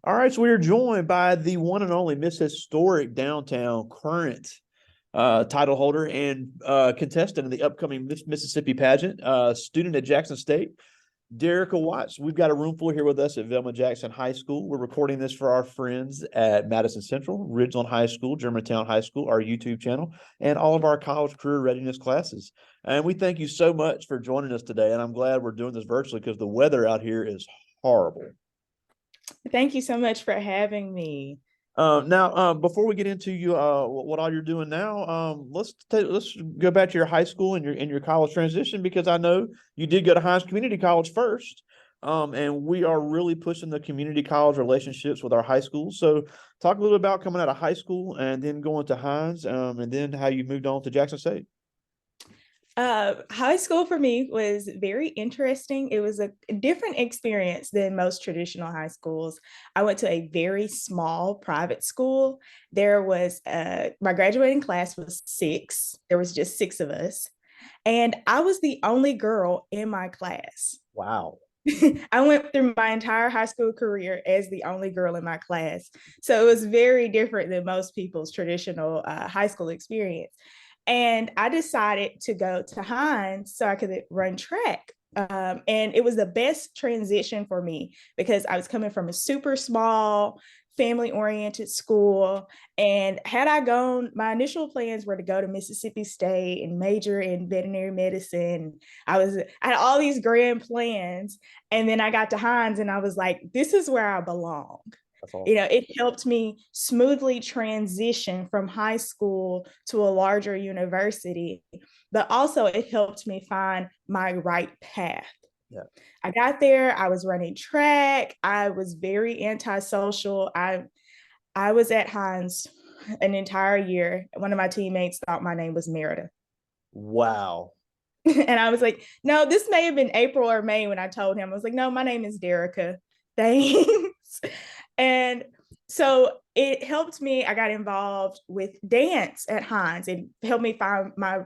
All right, so we are joined by the one and only Miss Historic Downtown current title holder and contestant in the upcoming Miss Mississippi pageant, student at Jackson State, Derykah Watts. We've got a room full here with us at Velma Jackson High School. We're recording this for our friends at Madison Central, Ridgeland High School, Germantown High School, our YouTube channel, and all of our college career readiness classes. And we thank you so much for joining us today. And I'm glad we're doing this virtually because the weather out here is horrible. Thank you so much for having me. Now, before we get into what all you're doing now, let's go back to your high school and your college transition, because I know you did go to Hinds Community College first, and we are really pushing the community college relationships with our high schools. So, talk a little about coming out of high school and then going to Hinds, and then how you moved on to Jackson State. High school for me was very interesting. It was a different experience than most traditional high schools. I went to a very small private school. There was my graduating class was six. There was just six of us, and I was the only girl in my class. Wow. I went through my entire high school career as the only girl in my class. So it was very different than most people's traditional high school experience. And I decided to go to Hinds so I could run track. And it was the best transition for me because I was coming from a super small, family oriented school. And had I gone, my initial plans were to go to Mississippi State and major in veterinary medicine. I had all these grand plans. And then I got to Hinds and I was like, this is where I belong. That's awesome. It helped me smoothly transition from high school to a larger university, but also it helped me find my right path. Yeah. I got there, I was running track, I was very antisocial. I was at Hinds an entire year. One of my teammates thought my name was Merida. Wow. And I was like, no, this may have been April or May when I told him. I was like, no, my name is Derykah. Thanks. And so it helped me. I got involved with dance at Hinds. It helped me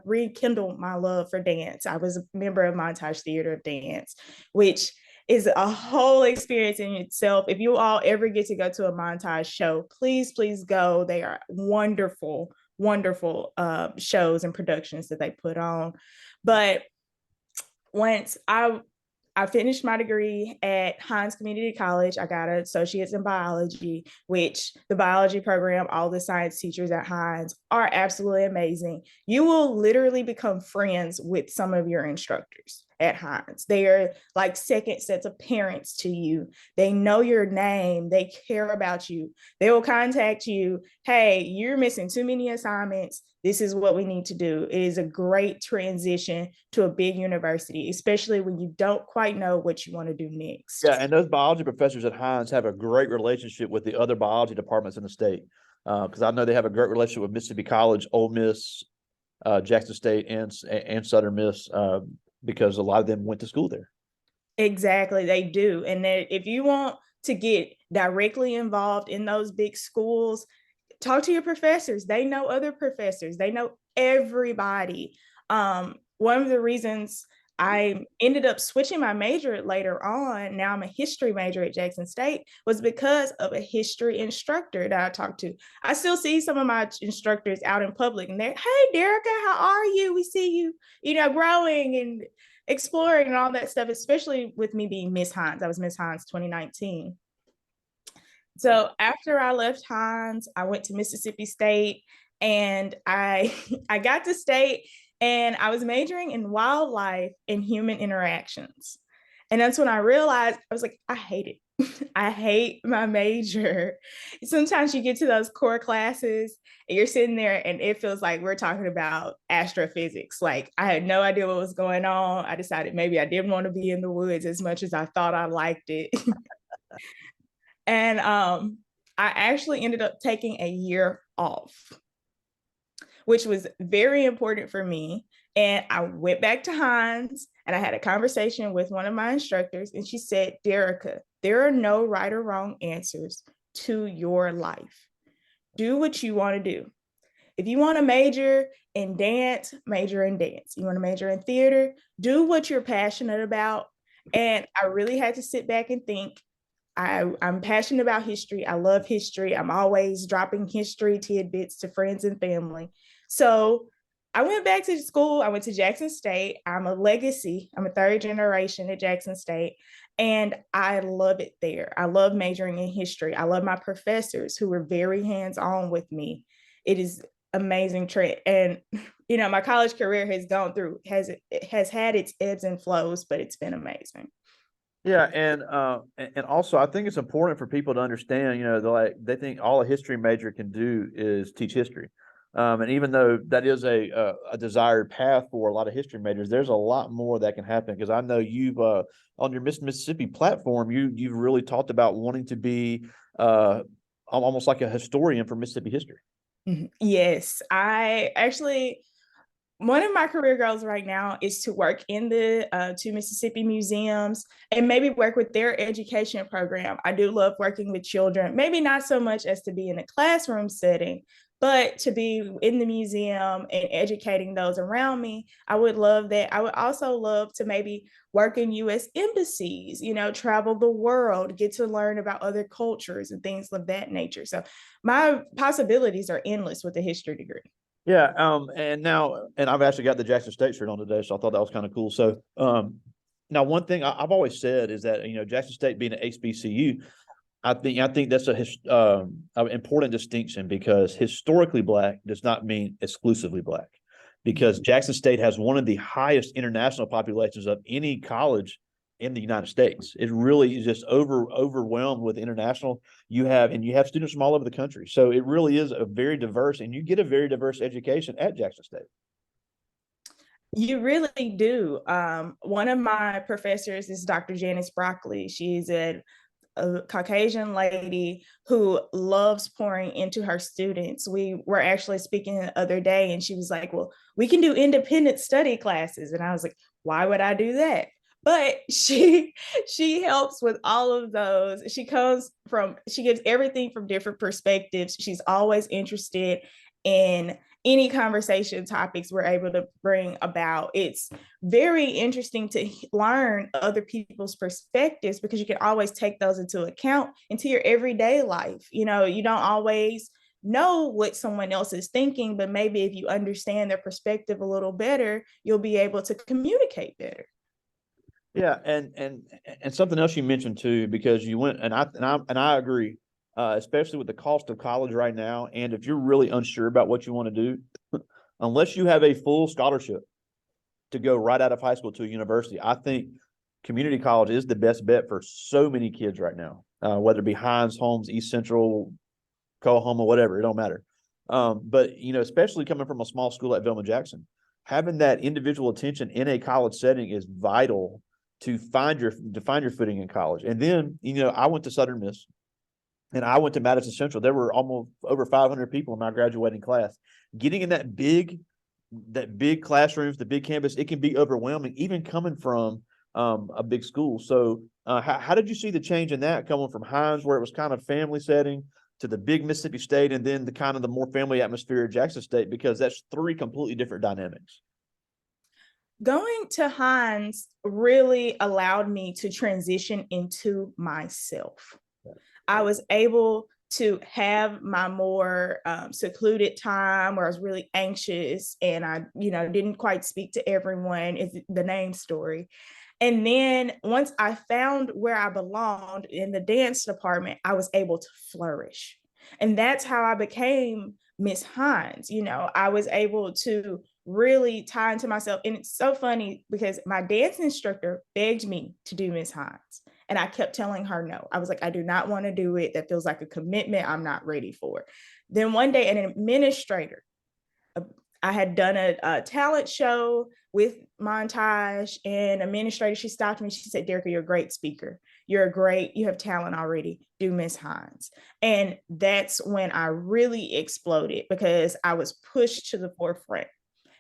rekindle my love for dance. I was a member of Montage Theater of Dance, which is a whole experience in itself. If you all ever get to go to a Montage show, please go. They are wonderful, wonderful shows and productions that they put on. But once I finished my degree at Hinds Community College. I got an associate's in biology, which the biology program, all the science teachers at Hinds are absolutely amazing. You will literally become friends with some of your instructors at Hinds. They are like second sets of parents to you. They know your name. They care about you. They will contact you. Hey, you're missing too many assignments. This is what we need to do. It is a great transition to a big university, especially when you don't quite know what you want to do Yeah, next. and those biology professors at Hinds have a great relationship with the other biology departments in the state. Because I know they have a great relationship with Mississippi College, Ole Miss, Jackson State, and Southern Miss, because a lot of them went to school there. Exactly, they do. And if you want to get directly involved in those big schools, talk to your professors. They know other professors. They know everybody. One of the reasons I ended up switching my major later on, now I'm a history major at Jackson State, was because of a history instructor that I talked to. I still see some of my instructors out in public and they're, hey, Derykah, how are you? We see you, growing and exploring and all that stuff, especially with me being Miss Hinds. I was Miss Hinds 2019. So after I left Hinds, I went to Mississippi State and I I got to state and I was majoring in wildlife and human interactions. And that's when I realized I was like, I hate it. I hate my major. Sometimes you get to those core classes and you're sitting there and it feels like we're talking about astrophysics. Like I had no idea what was going on. I decided maybe I didn't want to be in the woods as much as I thought I liked it. And I actually ended up taking a year off, which was very important for me. And I went back to Hinds and I had a conversation with one of my instructors, and she said, Derykah, there are no right or wrong answers to your life. Do what you want to do. If you want to major in dance, major in dance. You want to major in theater, do what you're passionate about. And I really had to sit back and think, I'm passionate about history. I love history. I'm always dropping history tidbits to friends and family. So I went back to school. I went to Jackson State. I'm a legacy. I'm a third generation at Jackson State. And I love it there. I love majoring in history. I love my professors who were very hands-on with me. It is amazing trip. And my college career has gone through, it has had its ebbs and flows, but it's been amazing. Yeah, and also I think it's important for people to understand, they think all a history major can do is teach history. And even though that is a desired path for a lot of history majors, there's a lot more that can happen. Because I know you've on your Miss Mississippi platform, you've really talked about wanting to be almost like a historian for Mississippi history. Yes, I actually, one of my career goals right now is to work in the two Mississippi museums and maybe work with their education program. I do love working with children, maybe not so much as to be in a classroom setting, but to be in the museum and educating those around me. I would love that. I would also love to maybe work in US embassies, travel the world, get to learn about other cultures and things of that nature. So my possibilities are endless with a history degree. Yeah, and I've actually got the Jackson State shirt on today, so I thought that was kind of cool. So, now one thing I've always said is that Jackson State being an HBCU, I think that's an important distinction, because historically Black does not mean exclusively Black, because Jackson State has one of the highest international populations of any college in the United States. It really is just overwhelmed with international. You have students from all over the country. So it really is a very diverse, and you get a very diverse education at Jackson State. You really do. One of my professors is Dr. Janice Broccoli. She's a Caucasian lady who loves pouring into her students. We were actually speaking the other day, and she was like, well, we can do independent study classes. And I was like, why would I do that? But she helps with all of those. She gives everything from different perspectives. She's always interested in any conversation topics we're able to bring about. It's very interesting to learn other people's perspectives, because you can always take those into account into your everyday life. You don't always know what someone else is thinking, but maybe if you understand their perspective a little better, you'll be able to communicate better. Yeah, and something else you mentioned too, because you went, and I agree, especially with the cost of college right now, and if you're really unsure about what you want to do, unless you have a full scholarship to go right out of high school to a university, I think community college is the best bet for so many kids right now, whether it be Hinds, Holmes, East Central, Coahoma, whatever, it don't matter. But especially coming from a small school like Velma Jackson, having that individual attention in a college setting is vital to find your footing in college. And then, I went to Southern Miss and I went to Madison Central. There were almost over 500 people in my graduating class. Getting in that big classrooms, the big campus, it can be overwhelming, even coming from a big school. So how did you see the change in that, coming from Hinds, where it was kind of family setting, to the big Mississippi State, and then the kind of the more family atmosphere at Jackson State, because that's three completely different dynamics? Going to Hinds really allowed me to transition into myself. I was able to have my more secluded time where I was really anxious and I, didn't quite speak to everyone, is the name story. And then once I found where I belonged in the dance department, I was able to flourish. And that's how I became Miss Hinds. I was able to really tie into myself. And it's so funny because my dance instructor begged me to do Miss Hinds. And I kept telling her no. I was like, I do not want to do it. That feels like a commitment I'm not ready for. Then one day, an administrator, I had done a talent show with Montage, and administrator, she stopped me. She said, Derykah, you're a great speaker. You have talent already. Do Miss Hinds. And that's when I really exploded, because I was pushed to the forefront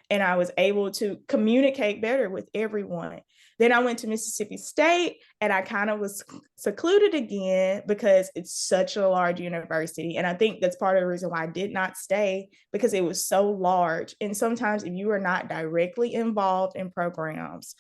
and I was able to communicate better with everyone. Then I went to Mississippi State and I kind of was secluded again because it's such a large university. And I think that's part of the reason why I did not stay, because it was so large. And sometimes if you are not directly involved in programs,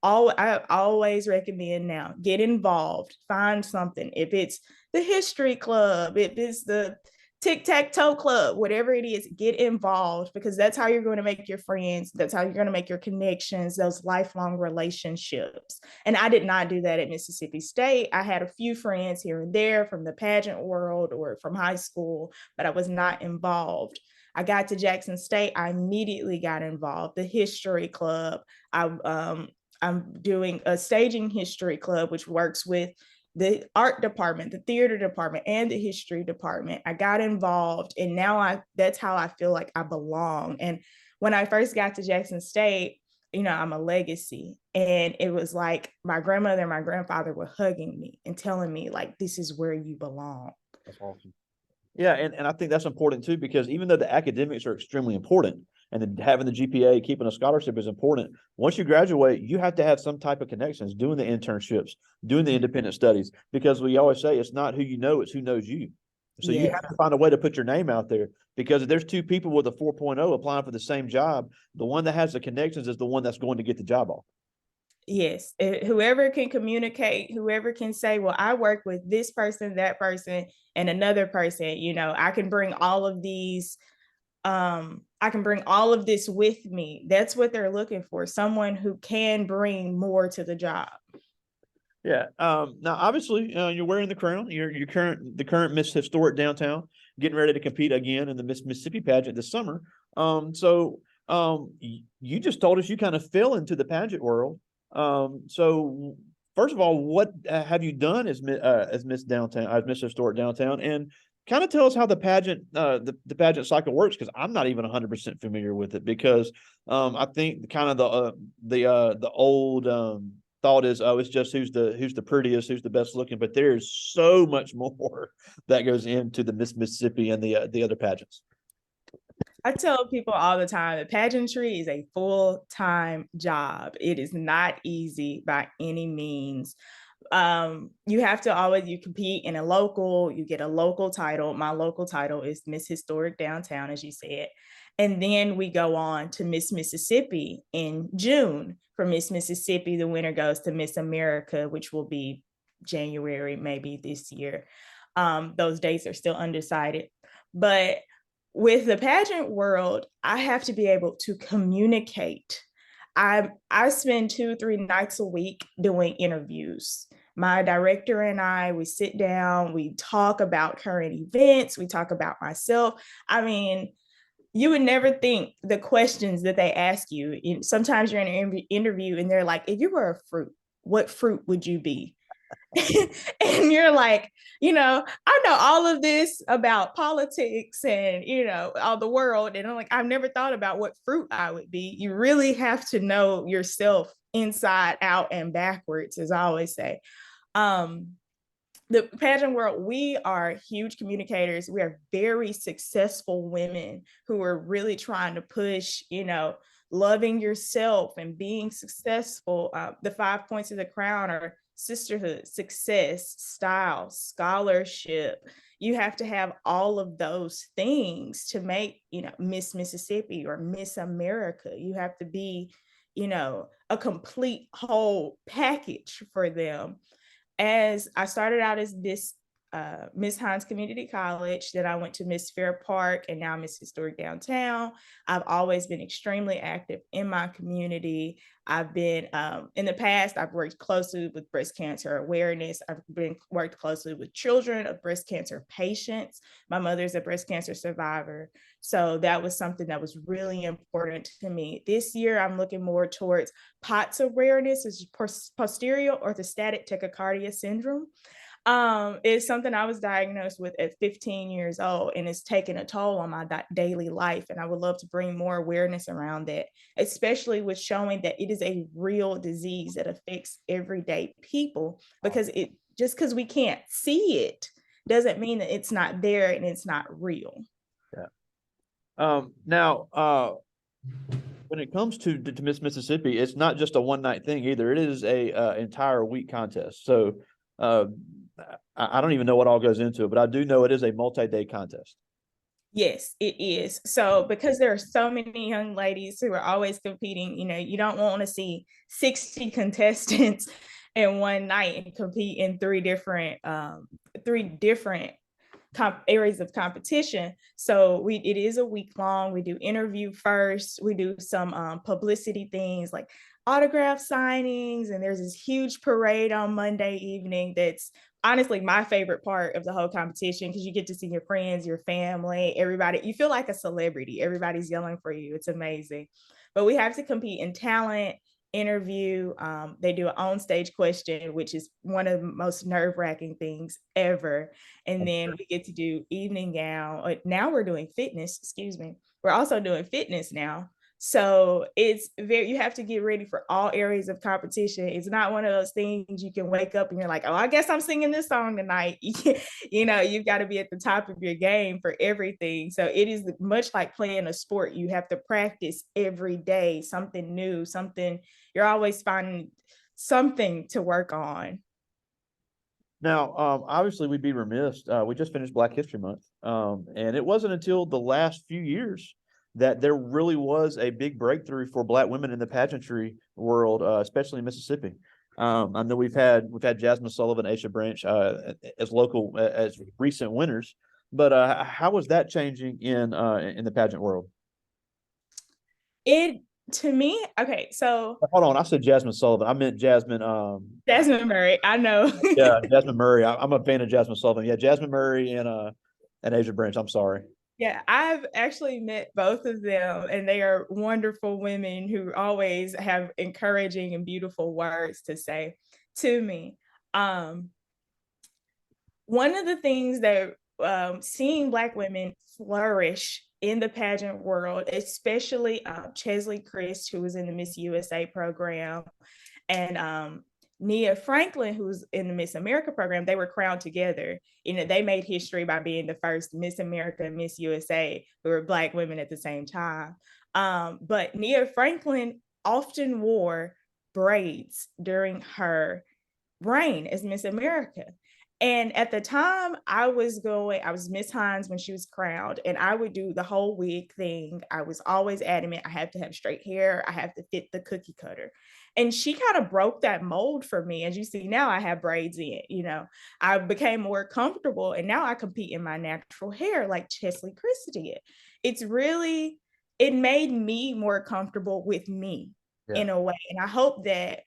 I always recommend now, get involved, find something. If it's the history club, if it's the tic-tac-toe club, whatever it is, get involved, because that's how you're going to make your friends. That's how you're going to make your connections, those lifelong relationships. And I did not do that at Mississippi State. I had a few friends here and there from the pageant world or from high school, but I was not involved. I got to Jackson State, I immediately got involved. The history club, I'm doing a staging history club, which works with the art department, the theater department, and the history department. I got involved, and now that's how I feel like I belong. And when I first got to Jackson State, I'm a legacy. And it was like my grandmother and my grandfather were hugging me and telling me, like, this is where you belong. That's awesome. Yeah, and I think that's important too, because even though the academics are extremely important, and then having the GPA, keeping a scholarship is important, once you graduate, you have to have some type of connections, doing the internships, doing the independent studies, because we always say it's not who you know, it's who knows you. So you have to find a way to put your name out there, because if there's two people with a 4.0 applying for the same job, the one that has the connections is the one that's going to get the job off. Yes, whoever can communicate, whoever can say, well, I work with this person, that person, and another person, I can bring all of these, I can bring all of this with me. That's what they're looking for, someone who can bring more to the job. Yeah. Now, obviously, you're wearing the crown. You're the current Miss Historic Downtown, getting ready to compete again in the Miss Mississippi pageant this summer. So you just told us you kind of fell into the pageant world. So first of all, what have you done as Miss Downtown, as Miss Historic Downtown, and kind of tell us how the pageant the pageant cycle works, because I'm not even 100% familiar with it, because I think kind of the old thought is, oh, it's just who's the prettiest, who's the best looking, but there's so much more that goes into the Miss Mississippi and the other pageants. I tell people all the time that pageantry is a full-time job. It is not easy by any means. You have to always, you compete in a local, you get a local title. My local title is Miss Historic Downtown, as you said. And then we go on to Miss Mississippi in June. For Miss Mississippi, the winner goes to Miss America, which will be January, maybe this year. Those dates are still undecided. But with the pageant world, I have to be able to communicate. I spend 2-3 nights a week doing interviews. My director and I, we sit down, we talk about current events, we talk about myself. I mean, you would never think the questions that they ask you. Sometimes you're in an interview and they're like, if you were a fruit, what fruit would you be? And you're like, I know all of this about politics and, all the world. And I'm like, I've never thought about what fruit I would be. You really have to know yourself inside out and backwards, as I always say. The pageant world, we are huge communicators. We are very successful women who are really trying to push, loving yourself and being successful. The 5 points of the crown are sisterhood, success, style, scholarship. You have to have all of those things to make, Miss Mississippi or Miss America. You have to be, a complete whole package for them. As I started out as this Miss Hinds Community College, then I went to Miss Fair Park, and now Miss Historic Downtown. I've always been extremely active in my community. I've been, in the past, I've worked closely with breast cancer awareness. I've worked closely with children of breast cancer patients. My mother's a breast cancer survivor. So that was something that was really important to me. This year, I'm looking more towards POTS awareness, is posterior orthostatic tachycardia syndrome. It's something I was diagnosed with at 15 years old, and it's taken a toll on my daily life. And I would love to bring more awareness around that, especially with showing that it is a real disease that affects everyday people, because just because we can't see it doesn't mean that it's not there and it's not real. Yeah. Now, when it comes to Miss Mississippi, it's not just a one-night thing either. It is a entire week contest. So I don't even know what all goes into it, but I do know it is a multi-day contest. Yes, it is. So because there are so many young ladies who are always competing, you don't want to see 60 contestants in one night and compete in three different areas of competition. So it is a week long. We do interview first. We do some publicity things like autograph signings, and there's this huge parade on Monday evening. That's honestly my favorite part of the whole competition because you get to see your friends, your family, everybody. You feel like a celebrity. Everybody's yelling for you. It's amazing. But we have to compete in talent, interview. They do an on stage question, which is one of the most nerve wracking things ever. And then we get to do evening gown. Now we're doing fitness, excuse me. We're also doing fitness now. So you have to get ready for all areas of competition. It's not one of those things you can wake up and you're like, oh, I guess I'm singing this song tonight. You've got to be at the top of your game for everything. So it is much like playing a sport. You have to practice every day, something new, something you're always finding something to work on. Now, obviously, we'd be remiss. We just finished Black History Month, and it wasn't until the last few years that there really was a big breakthrough for Black women in the pageantry world, especially in Mississippi. I know we've had Jasmine Sullivan, Aisha Branch as local as recent winners, but how was that changing in the pageant world? It to me, okay, so Hold on, I said Jasmine Sullivan. I meant Jasmine. Jasmine Murray, I know. Yeah, Jasmine Murray. I'm a fan of Jasmine Sullivan. Yeah, Jasmine Murray and Asia Branch. I'm sorry. Yeah, I've actually met both of them, and they are wonderful women who always have encouraging and beautiful words to say to me. Um, One of the things that seeing Black women flourish in the pageant world, especially Chesley Christ, who was in the Miss USA program, and Nia Franklin, who's in the Miss America program, they were crowned together. They made history by being the first Miss America and Miss USA who were Black women at the same time. But Nia Franklin often wore braids during her reign as Miss America. And at the time, I was Miss Hinds when she was crowned, and I would do the whole wig thing. I was always adamant I have to have straight hair, I have to fit the cookie cutter. And she kind of broke that mold for me. As you see now, I have braids in. I became more comfortable, and now I compete in my natural hair like Chesley Chris did. It made me more comfortable with me in a way. And I hope that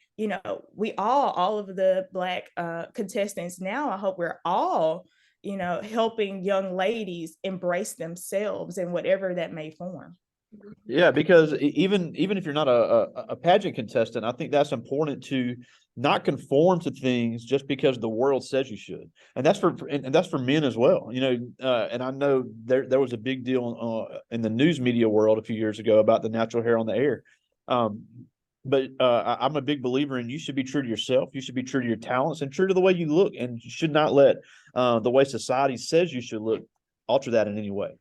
we all of the Black contestants now, I hope we're all helping young ladies embrace themselves in whatever that may form. Yeah, because even if you're not a pageant contestant, I think that's important to not conform to things just because the world says you should, and that's for men as well. And I know there was a big deal in the news media world a few years ago about the natural hair on the air. Um, but I'm a big believer in you should be true to yourself. You should be true to your talents and true to the way you look, and you should not let the way society says you should look alter that in any way.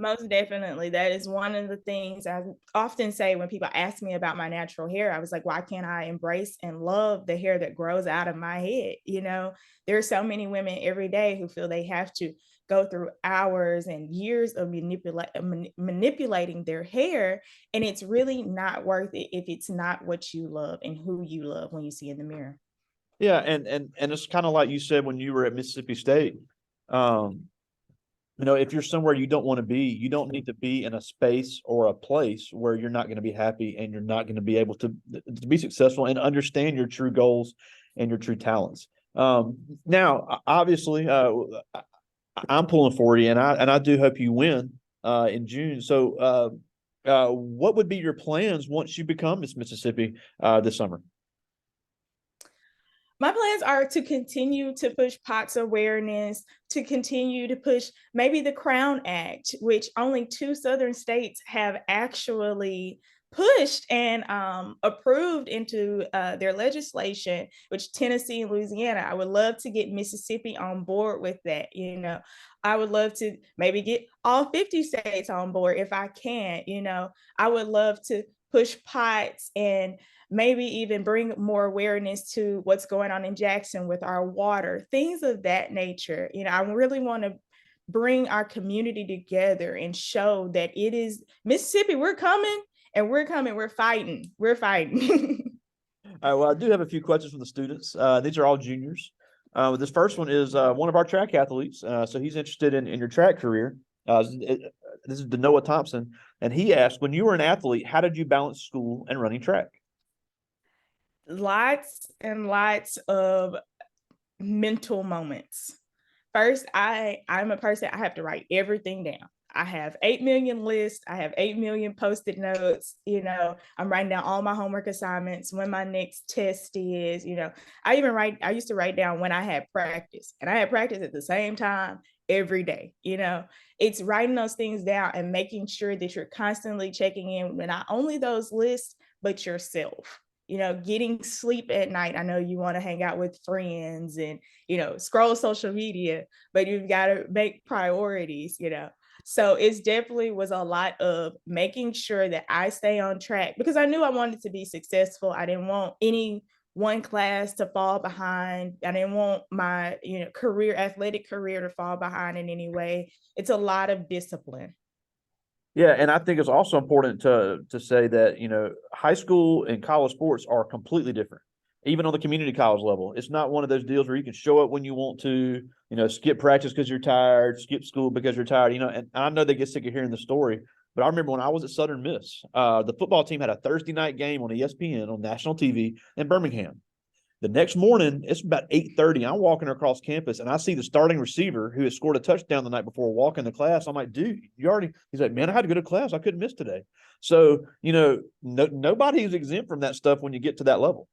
Most definitely. That is one of the things I often say when people ask me about my natural hair. I was like, why can't I embrace and love the hair that grows out of my head? There are so many women every day who feel they have to go through hours and years of manipulating their hair. And it's really not worth it if it's not what you love and who you love when you see in the mirror. Yeah, and it's kind of like you said when you were at Mississippi State. Um, if you're somewhere you don't want to be, you don't need to be in a space or a place where you're not going to be happy and you're not going to be able to be successful and understand your true goals and your true talents. Now, obviously, I'm pulling for you, and I do hope you win in June. So, what would be your plans once you become Miss Mississippi this summer? My plans are to continue to push POTS awareness, to continue to push maybe the Crown Act, which only 2 Southern states have actually pushed and approved into their legislation, which Tennessee and Louisiana. I would love to get Mississippi on board with that. I would love to maybe get all 50 states on board if I can. I would love to push POTS and maybe even bring more awareness to what's going on in Jackson with our water, things of that nature. I really want to bring our community together and show that it is Mississippi, we're coming and we're fighting. We're fighting. All right, well, I do have a few questions from the students. These are all juniors. This first one is one of our track athletes. So he's interested in your track career. This is Denoa Thompson. And he asked, when you were an athlete, how did you balance school and running track? Lots and lots of mental moments. First, I'm a person, I have to write everything down. I have 8 million lists. I have 8 million post-it notes. I'm writing down all my homework assignments, when my next test is. I used to write down when I had practice, and I had practice at the same time every day. It's writing those things down and making sure that you're constantly checking in with not only those lists, but yourself. Getting sleep at night. I know you want to hang out with friends and, scroll social media, but you've got to make priorities. So it's definitely was a lot of making sure that I stay on track, because I knew I wanted to be successful. I didn't want any one class to fall behind. I didn't want my, athletic career to fall behind in any way. It's a lot of discipline. Yeah, and I think it's also important to say that, high school and college sports are completely different. Even on the community college level, it's not one of those deals where you can show up when you want to, skip practice because you're tired, skip school because you're tired, and I know they get sick of hearing the story, but I remember when I was at Southern Miss, the football team had a Thursday night game on ESPN on national TV in Birmingham. The next morning, it's about 8:30. I'm walking across campus and I see the starting receiver who had scored a touchdown the night before walking to class. I'm like, dude, he's like, man, I had to go to class. I couldn't miss today. So, nobody's exempt from that stuff when you get to that level.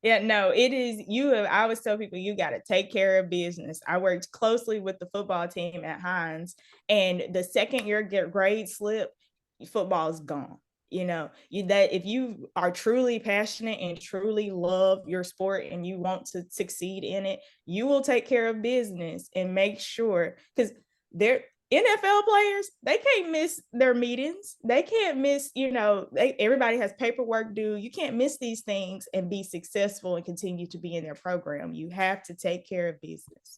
Yeah, no, it is I always tell people you got to take care of business. I worked closely with the football team at Hinds, and the second your grade slip, football is gone. That if you are truly passionate and truly love your sport and you want to succeed in it, you will take care of business and make sure, because they're NFL players, they can't miss their meetings. They can't miss, everybody has paperwork due. You can't miss these things and be successful and continue to be in their program. You have to take care of business.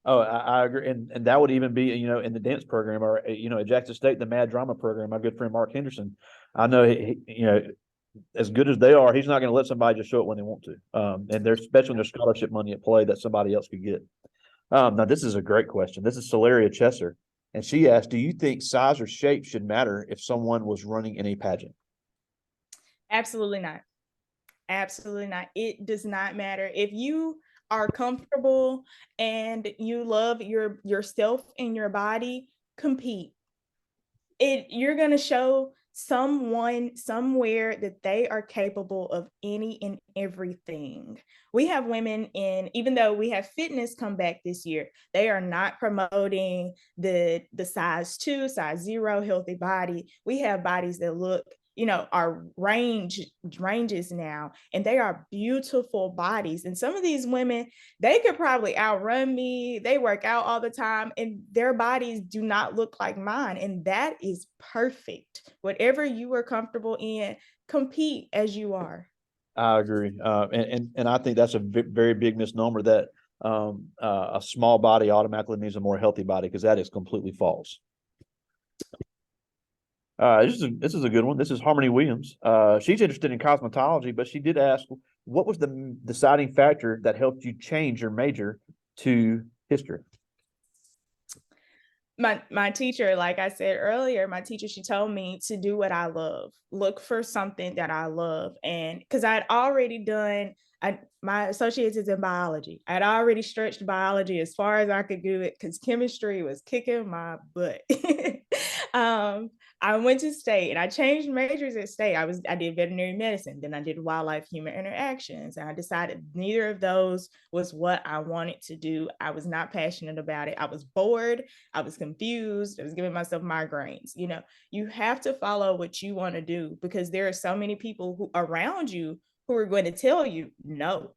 Oh, I agree. And that would even be, in the dance program or, at Jackson State, the Mad Drama program, my good friend Mark Henderson. I know, as good as they are, he's not going to let somebody just show up when they want to. And there's especially there's scholarship money at play that somebody else could get. Now, this is a great question. This is Celeria Chesser. And she asked, do you think size or shape should matter if someone was running in a pageant? Absolutely not. Absolutely not. It does not matter. If you are comfortable and you love yourself and your body, compete. You're going to show someone somewhere that they are capable of any and everything. We have women even though we have fitness come back this year, they are not promoting the size 2, size 0 healthy body. We have bodies that look, our ranges now, and they are beautiful bodies. And some of these women, they could probably outrun me. They work out all the time and their bodies do not look like mine. And that is perfect. Whatever you are comfortable in, compete as you are. I agree. And I think that's a very big misnomer that a small body automatically means a more healthy body, because that is completely false. This is a good one. This is Harmony Williams. She's interested in cosmetology, but she did ask, what was the deciding factor that helped you change your major to history? My teacher, like I said earlier, she told me to do what I love, look for something that I love. And because I'd already done, my associates is in biology. I'd already stretched biology as far as I could do it because chemistry was kicking my butt. I went to state and I changed majors at state. I did veterinary medicine, then I did wildlife human interactions, and I decided neither of those was what I wanted to do. I was not passionate about it. I was bored. I was confused. I was giving myself migraines. You have to follow what you want to do, because there are so many people who around you who are going to tell you no.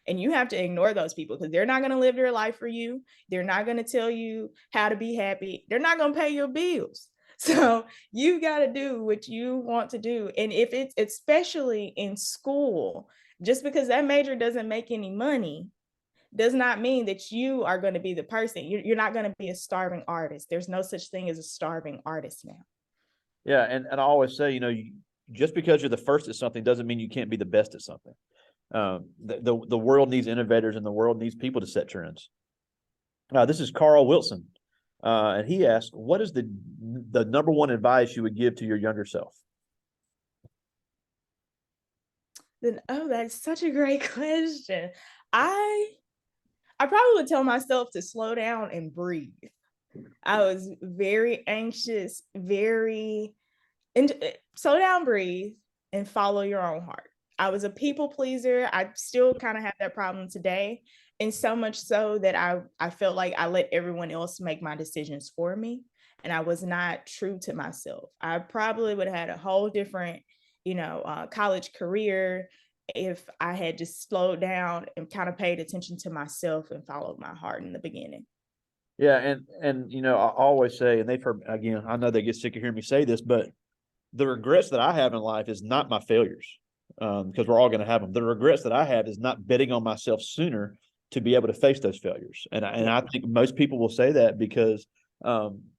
And you have to ignore those people, because they're not going to live their life for you. They're not going to tell you how to be happy. They're not going to pay your bills. So you got to do what you want to do. And if it's especially in school, just because that major doesn't make any money does not mean that you are going to be the person. You're not going to be a starving artist. There's no such thing as a starving artist now. Yeah, and I always say, just because you're the first at something doesn't mean you can't be the best at something. The world needs innovators, and the world needs people to set trends. This is Carl Wilson, and he asked, "What is the number one advice you would give to your younger self?" Then, oh, that's such a great question. I I probably would tell myself to slow down and breathe. I was very anxious, very and slow down, breathe, and follow your own heart. I was a people pleaser. I still kind of have that problem today. And so much so that I felt like I let everyone else make my decisions for me. And I was not true to myself. I probably would have had a whole different, college career if I had just slowed down and kind of paid attention to myself and followed my heart in the beginning. Yeah, and I always say, and they've heard again. I know they get sick of hearing me say this, but the regrets that I have in life is not my failures, because we're all going to have them. The regrets that I have is not betting on myself sooner to be able to face those failures. And I think most people will say that because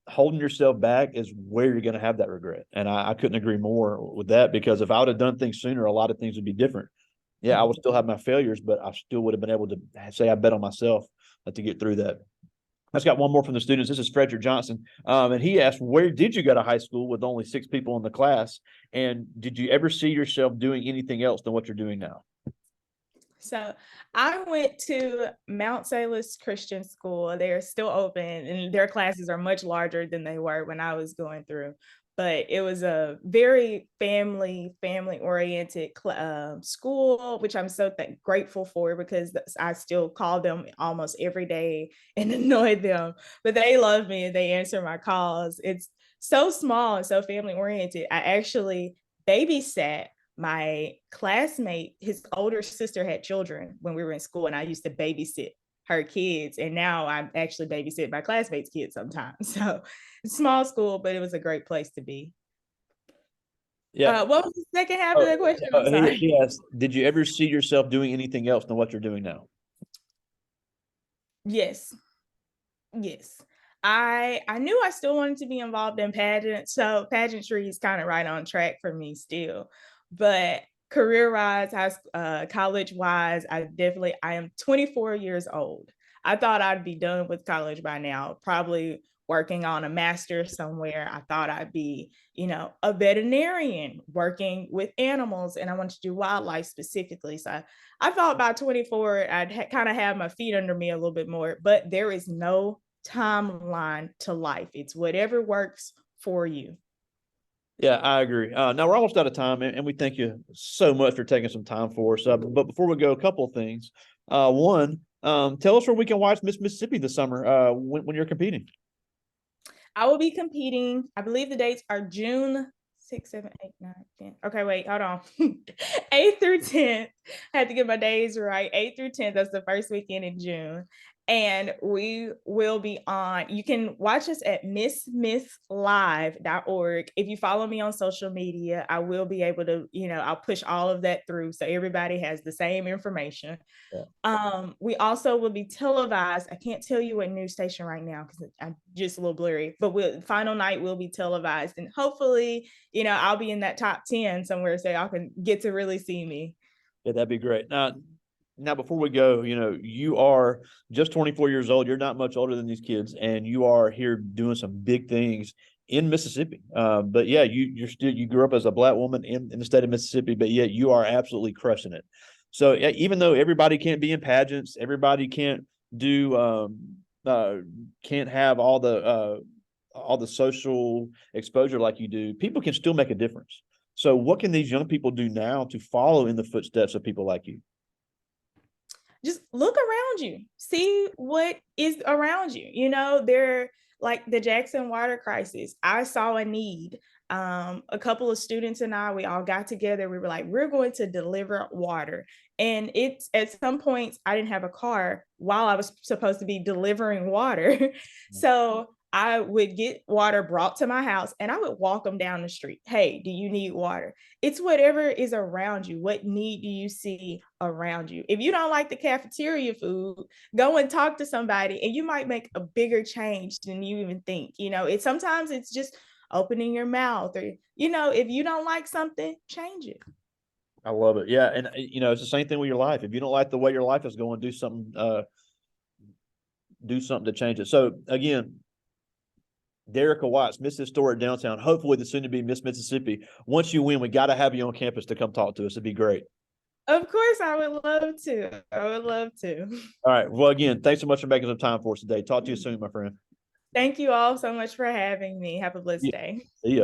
holding yourself back is where you're going to have that regret. And I couldn't agree more with that, because if I would have done things sooner, a lot of things would be different. Yeah, I would still have my failures, but I still would have been able to say I bet on myself to get through that. I've got one more from the students. This is Frederick Johnson. And he asked, where did you go to high school with only 6 people in the class? And did you ever see yourself doing anything else than what you're doing now? So I went to Mount Salus Christian School. They're still open and their classes are much larger than they were when I was going through. But it was a very family oriented school, which I'm so grateful for, because I still call them almost every day and annoy them. But they love me and they answer my calls. It's so small and so family oriented. I actually babysat my classmate. His older sister had children when we were in school, and I used to babysit her kids. And now I'm actually babysit my classmates' kids sometimes. So small school, but it was a great place to be. Yeah. What was the second half of that question? I'm sorry. Yes. Did you ever see yourself doing anything else than what you're doing now? Yes. Yes. I knew I still wanted to be involved in pageants, so pageantry is kind of right on track for me still. But career wise, college wise, I am 24 years old. I thought I'd be done with college by now, probably working on a master somewhere. I thought I'd be, a veterinarian working with animals, and I wanted to do wildlife specifically. So I thought by 24, I'd kind of have my feet under me a little bit more, but there is no timeline to life. It's whatever works for you. Yeah, I agree. Now we're almost out of time, and we thank you so much for taking some time for us. But before we go, a couple of things. One, tell us where we can watch Miss Mississippi this summer when you're competing. I will be competing. I believe the dates are June 6, 7, 8, 9, 10. Okay, wait, hold on. 8th through 10th. I had to get my days right. 8th through 10th. That's the first weekend in June. And we will be on. You can watch us at missmithlive.org. If you follow me on social media, I will be able to, I'll push all of that through so everybody has the same information. Yeah. We also will be televised. I can't tell you what news station right now because I'm just a little blurry, but final night will be televised. And hopefully, I'll be in that top 10 somewhere so y'all can get to really see me. Yeah, that'd be great. Now, before we go, you are just 24 years old. You're not much older than these kids, and you are here doing some big things in Mississippi. But yeah, you grew up as a Black woman in the state of Mississippi, but yet you are absolutely crushing it. So even though everybody can't be in pageants, everybody can't have all the social exposure like you do, people can still make a difference. So what can these young people do now to follow in the footsteps of people like you? Just look around you, see what is around you. They're like the Jackson water crisis. I saw a need. A couple of students and we all got together. We were like, we're going to deliver water. And it's at some points I didn't have a car while I was supposed to be delivering water. So I would get water brought to my house and I would walk them down the street. Hey, do you need water? It's whatever is around you. What need do you see around you? If you don't like the cafeteria food, go and talk to somebody and you might make a bigger change than you even think. Sometimes it's just opening your mouth, or, if you don't like something, change it. I love it. Yeah. And it's the same thing with your life. If you don't like the way your life is going, do something to change it. So again, Derykah Watts, Miss Historic Downtown, hopefully the soon to be Miss Mississippi. Once you win, we got to have you on campus to come talk to us. It'd be great. Of course, I would love to. I would love to. All right. Well, again, thanks so much for making some time for us today. Talk to you soon, my friend. Thank you all so much for having me. Have a blessed Yeah. day. See ya.